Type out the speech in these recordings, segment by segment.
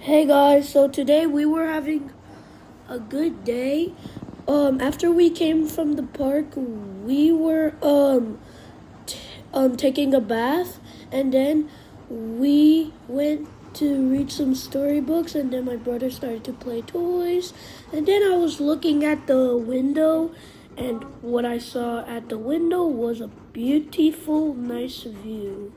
Hey guys, so today we were having a good day. After we came from the park, we were taking a bath, and then we went to read some storybooks, and then my brother started to play toys, and then I was looking at the window, and what I saw at the window was a beautiful, nice view.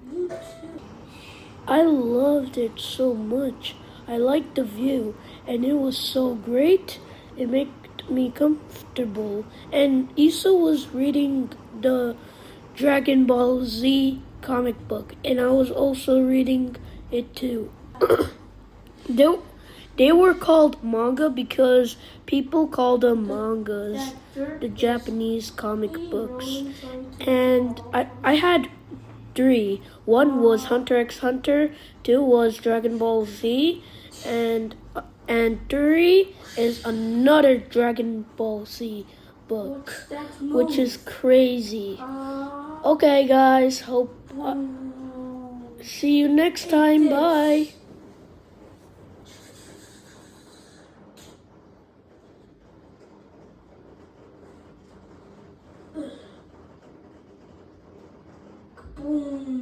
I loved it so much. I liked the view, and it was so great. It made me comfortable. And Issa was reading the Dragon Ball Z comic book, and I was also reading it too. they, they were called manga because people call them mangas, the Japanese comic books. And I had three. One was Hunter x Hunter, two was Dragon Ball Z, and three is another Dragon Ball Z book, which is crazy. Okay, guys, hope see you next time. Bye. Boom.